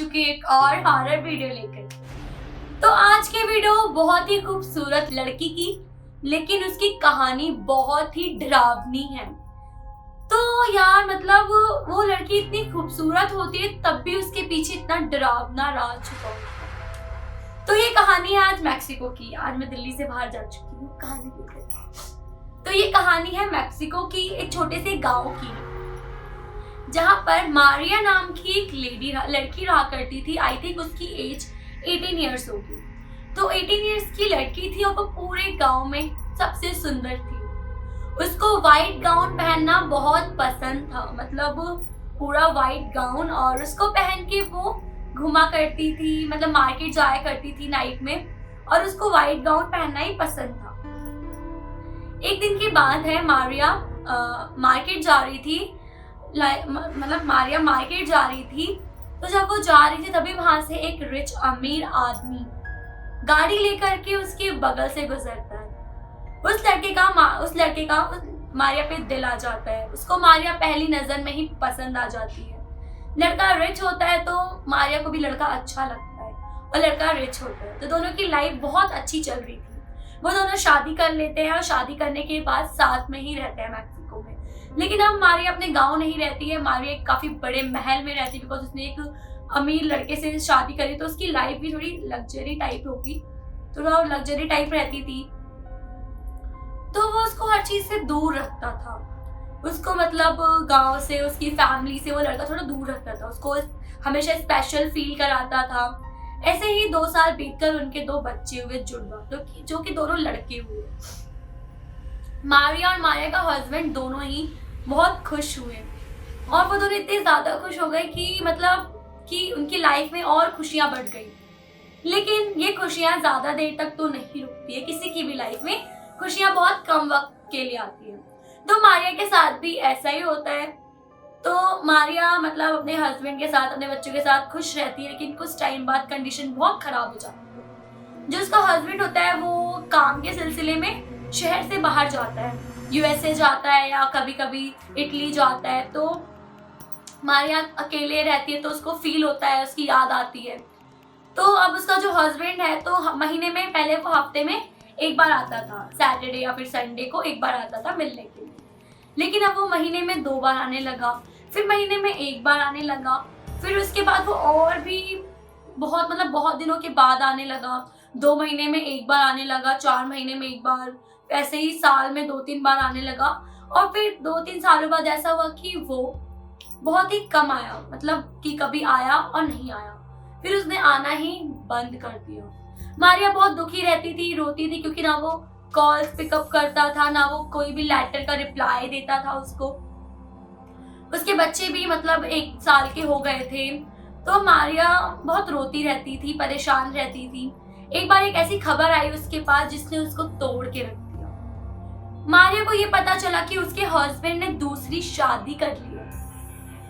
चुके हैं एक और हॉरर वीडियो लेकर। तो आज के वीडियो बहुत ही खूबसूरत लड़की की, लेकिन उसकी कहानी बहुत ही डरावनी है। तो यार मतलब वो लड़की इतनी खूबसूरत होती है तब भी उसके पीछे इतना डरावना राज छुपा होता है। तो ये कहानी है आज मैक्सिको की। आज मैं दिल्ली से बाहर जा चुकी हूँ कहानी लेकर। तो ये कहानी है मैक्सिको की एक छोटे से गांव की, जहाँ पर मारिया नाम की एक लड़की रहा करती थी। आई थिंक उसकी एज 18 ईयर्स होगी। तो 18 ईयर्स की लड़की थी और वो पूरे गांव में सबसे सुंदर थी। उसको वाइट गाउन पहनना बहुत पसंद था, मतलब पूरा वाइट गाउन, और उसको पहन के वो घुमा करती थी, मतलब मार्केट जाया करती थी नाइट में, और उसको वाइट गाउन पहनना ही पसंद था। एक दिन की बात है, मारिया मार्केट जा रही थी, मतलब मारिया मार्केट जा रही थी। तो जब वो जा रही थी तभी वहां से एक रिच अमीर आदमी गाड़ी लेकर के उसके बगल से गुजरता है। उस लड़के का मारिया पे दिल आ जाता है। उसको मारिया पहली नजर में ही पसंद आ जाती है। लड़का रिच होता है तो मारिया को भी लड़का अच्छा लगता है, और लड़का रिच होता है तो दोनों की लाइफ बहुत अच्छी चल रही थी। वो दोनों शादी कर लेते हैं और शादी करने के बाद साथ में ही रहते हैं मैक्सिको में। लेकिन अब मारिया अपने गांव नहीं रहती है, मारिया एक काफी बड़े महल में रहती है, बिकॉज उसने एक अमीर लड़के से शादी करी। तो उसकी लाइफ भी थोड़ी लग्जरी टाइप होगी, थोड़ा लग्जरी टाइप रहती थी। तो वो उसको हर चीज से दूर रखता था। उसको मतलब गांव से, उसकी फैमिली से वो लड़का थोड़ा दूर रखता था, उसको हमेशा स्पेशल फील कराता था। ऐसे ही 2 साल बीतकर उनके 2 बच्चे हुए, जुड़वा, जो कि दोनों लड़के हुए। मारिया और मारिया का हस्बैंड दोनों ही बहुत खुश हुए, और वो दोनों इतने ज्यादा खुश हो गए कि मतलब कि उनकी लाइफ में और खुशियां बढ़ गई। लेकिन ये खुशियां ज्यादा देर तक तो नहीं रुकती है, किसी की भी लाइफ में खुशियां बहुत कम वक्त के लिए आती है। तो मारिया के साथ भी ऐसा ही होता है। तो मारिया मतलब अपने हस्बैंड के साथ, अपने बच्चों के साथ खुश रहती है, लेकिन कुछ टाइम बाद कंडीशन बहुत खराब हो जाती है। जो उसका हस्बैंड होता है वो काम के सिलसिले में शहर से बाहर जाता है, यूएसए जाता है या कभी कभी इटली जाता है। तो मारिया अकेले रहती है तो उसको फील होता है, उसकी याद आती है। तो अब उसका जो हस्बैंड है तो महीने में, पहले वो हफ्ते में एक बार आता था, सैटरडे या फिर संडे को एक बार आता था मिलने के लिए। लेकिन अब वो महीने में 2 बार आने लगा, फिर महीने में 1 बार आने लगा, फिर उसके बाद वो और भी बहुत दिनों के बाद आने लगा। 2 महीने में 1 बार आने लगा, 4 महीने में 1 बार, ऐसे ही साल में 2-3 बार आने लगा। और फिर 2-3 सालों बाद ऐसा हुआ कि वो बहुत ही कम आया, मतलब कि कभी आया और नहीं आया, फिर उसने आना ही बंद कर दिया। मारिया बहुत दुखी रहती थी, रोती थी, क्योंकि ना वो कॉल्स पिकअप करता था, ना वो कोई भी लेटर का रिप्लाई देता था उसको। उसके बच्चे भी मतलब 1 साल के हो गए थे। तो मारिया बहुत रोती रहती थी, परेशान रहती थी। एक बार एक ऐसी खबर आई उसके पास जिसने उसको तोड़ के रख दिया। मारिया को ये पता चला कि उसके हस्बैंड ने दूसरी शादी कर ली है।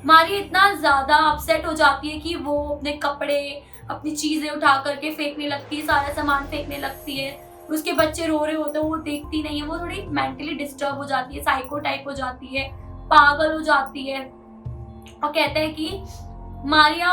मारिया इतना ज्यादा अपसेट हो जाती है कि वो अपने कपड़े, अपनी चीजें उठा करके फेंकने लगती है, सारा सामान फेंकने लगती है। उसके बच्चे रो रहे होते हैं, वो देखती नहीं है, वो थोड़ी मेंटली डिस्टर्ब हो जाती है, साइको टाइप हो जाती है, पागल हो जाती है। और कहते हैं कि मारिया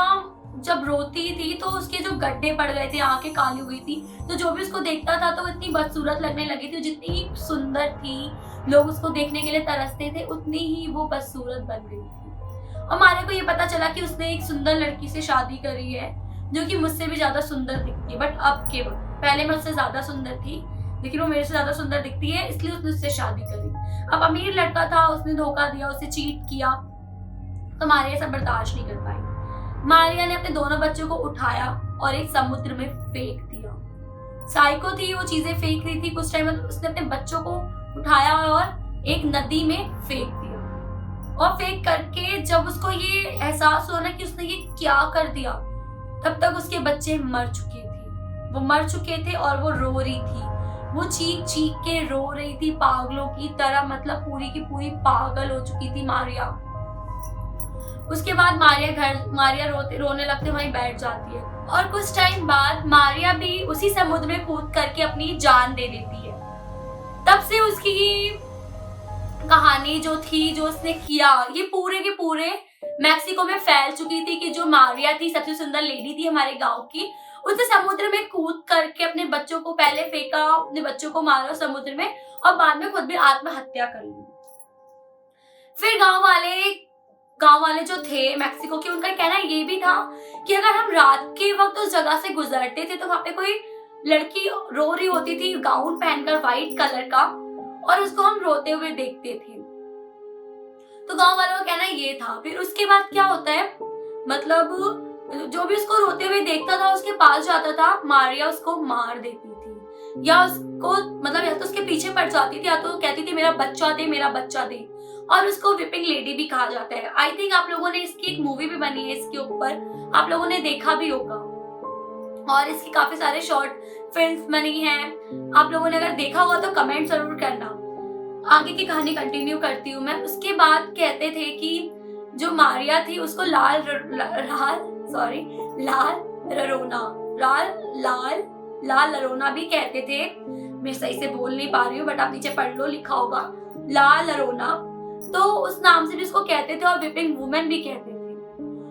जब रोती थी तो उसके जो गड्ढे पड़ गए थे, आंखें काली हो गई थी, तो जो भी उसको देखता था तो वो इतनी बदसूरत लगने लगी थी। जितनी सुंदर थी, लोग उसको देखने के लिए तरसते थे, उतनी ही वो बदसूरत बन गई थी। और मारिया को ये पता चला कि उसने एक सुंदर लड़की से शादी करी है, जो कि मुझसे भी ज्यादा सुंदर दिखती है। बट अब के वक्त, पहले मैं उससे ज्यादा सुंदर थी, लेकिन वो मेरे से ज्यादा सुंदर दिखती है, इसलिए उसने उससे शादी करी। अब अमीर लड़का था, उसने धोखा दिया, उसे चीट किया, तो मारिया सब बर्दाश्त नहीं कर पाई। मारिया ने अपने दोनों बच्चों को उठाया और एक समुद्र में फेंक दिया। साइको थी, वो चीजें फेंक रही थी। कुछ टाइम बाद उसने अपने बच्चों को उठाया और एक नदी में फेंक दिया। और फेंक करके जब उसको ये एहसास हुआ ना कि उसने ये क्या कर दिया, तब तक उसके बच्चे मर चुके थे। वो मर चुके थे और वो रो रही थी। वो चीख चीख के रो रही थी पागलों की तरह, मतलब पूरी की पूरी पागल हो चुकी थी मारिया। उसके बाद मारिया रोने लगते वहीं बैठ जाती है। और कुछ टाइम बाद मारिया भी उसी समुद्र में कूद करके अपनी जान दे देती है। तब से उसकी कहानी जो थी, जो उसने किया, ये पूरे के पूरे मैक्सिको में फैल चुकी थी कि जो मारिया थी, सबसे सुंदर लेडी थी हमारे गांव की, उसने समुद्र में कूद करके अपने बच्चों को पहले फेंका, अपने बच्चों को मारा समुद्र में और बाद में खुद भी आत्महत्या कर ली। फिर गांव वाले जो थे मैक्सिको के, उनका कहना ये भी था कि अगर हम रात के वक्त उस जगह से गुजरते थे तो वहां पे कोई लड़की रो रही होती थी गाउन पहनकर व्हाइट कलर का, और उसको हम रोते हुए देखते थे। तो गांव वालों का कहना ये था। फिर उसके बाद क्या होता है, मतलब जो भी उसको रोते हुए देखता था उसके पास जाता था, मारिया उसको मार देती थी, या उसको मतलब या तो उसके पीछे पड़ जाती थी, या तो कहती थी मेरा बच्चा दे, मेरा बच्चा दे, और उसको विपिंग लेडी भी कहा जाता है। आई थिंक आप लोगों ने इसकी एक मूवी भी बनी है इसके ऊपर, आप लोगों ने देखा भी होगा, और इसकी काफी सारे शॉर्ट फिल्म्स बनी हैं। आप लोगों ने अगर देखा होगा तो कमेंट जरूर करना। आगे की कहानी कंटिन्यू करती हूँ मैं। उसके बाद कहते थे कि जो मारिया थी उसको लाल लरोना भी कहते थे। मैं सही से बोल नहीं पा रही हूँ, बट आप नीचे पढ़ लो, लिखा होगा लाल लरोना। तो उस नाम से भी उसको कहते थे, और विपिंग वुमेन भी कहते थे,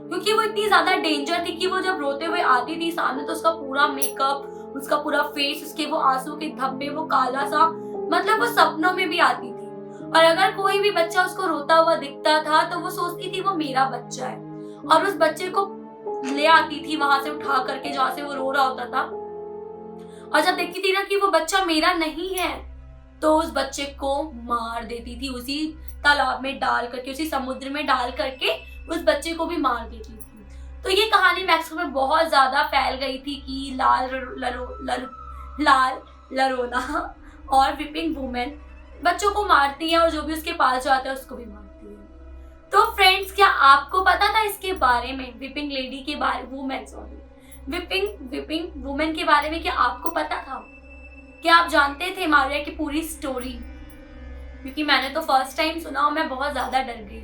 क्योंकि वो इतनी ज्यादा डेंजर थी कि वो जब रोते हुए आती थी सामने तो उसका पूरा मेकअप, उसका पूरा फेस, उसके वो आंसू के धब्बे, वो काला सा, मतलब वो सपनों में भी आती थी। और अगर कोई भी बच्चा उसको रोता हुआ दिखता था तो वो सोचती थी वो मेरा बच्चा है, और उस बच्चे को ले आती थी वहां से उठा करके जहां से वो रो रहा होता था, और जब देखती थी ना कि वो बच्चा मेरा नहीं है तो उस बच्चे को मार देती थी, उसी तालाब में डाल करके, उसी समुद्र में डाल करके उस बच्चे को भी मार देती थी। तो ये कहानी मैक्सिको में बहुत ज्यादा फैल गई थी कि लाल लरोना और विपिंग वुमेन बच्चों को मारती है, और जो भी उसके पास जाता है उसको भी मारती है। तो फ्रेंड्स, क्या आपको पता था इसके बारे में, विपिंग लेडी के बारे, विपिंग वुमेन के बारे में? क्या आपको पता था? क्या आप जानते थे मारिया की पूरी स्टोरी? क्योंकि मैंने तो फर्स्ट टाइम सुना और मैं बहुत ज्यादा डर गई,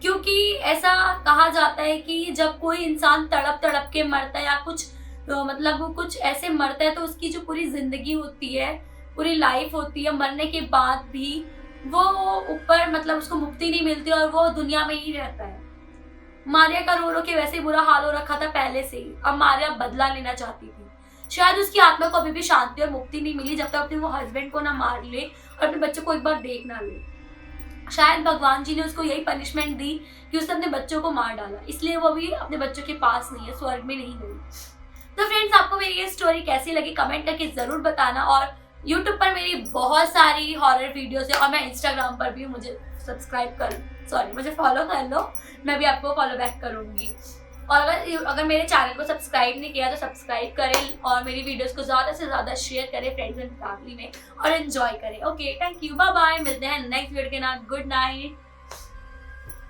क्योंकि ऐसा कहा जाता है कि जब कोई इंसान तड़प तड़प के मरता है या कुछ मतलब वो कुछ ऐसे मरता है तो उसकी जो पूरी जिंदगी होती है, पूरी लाइफ होती है, मरने के बाद भी वो ऊपर मतलब उसको मुक्ति नहीं मिलती और वो दुनिया में ही रहता है। मारिया का रो रो के वैसे बुरा हाल हो रखा था पहले से ही। अब मारिया बदला लेना चाहती थी। शायद उसकी आत्मा को अभी भी शांति और मुक्ति नहीं मिली जब तक अपने वो हस्बैंड को ना मार ले और अपने बच्चों को एक बार देख ना ले। शायद भगवान जी ने उसको यही पनिशमेंट दी कि उसने अपने बच्चों को मार डाला, इसलिए वो भी अपने बच्चों के पास नहीं है, स्वर्ग में नहीं गई। तो फ्रेंड्स, आपको मेरी ये स्टोरी कैसी लगी कमेंट करके जरूर बताना। और यूट्यूब पर मेरी बहुत सारी हॉरर वीडियोस है और मैं इंस्टाग्राम पर भी, मुझे मुझे फॉलो कर लो, मैं भी आपको फॉलो बैक करूंगी। और अगर मेरे चैनल को सब्सक्राइब नहीं किया तो सब्सक्राइब करें और मेरी वीडियोस को ज़्यादा से ज़्यादा शेयर करें फ्रेंड्स एंड फैमिली में और एंजॉय करें। Okay, thank you, bye bye, मिलते हैं नेक्स्ट वीडियो के साथ। Good night.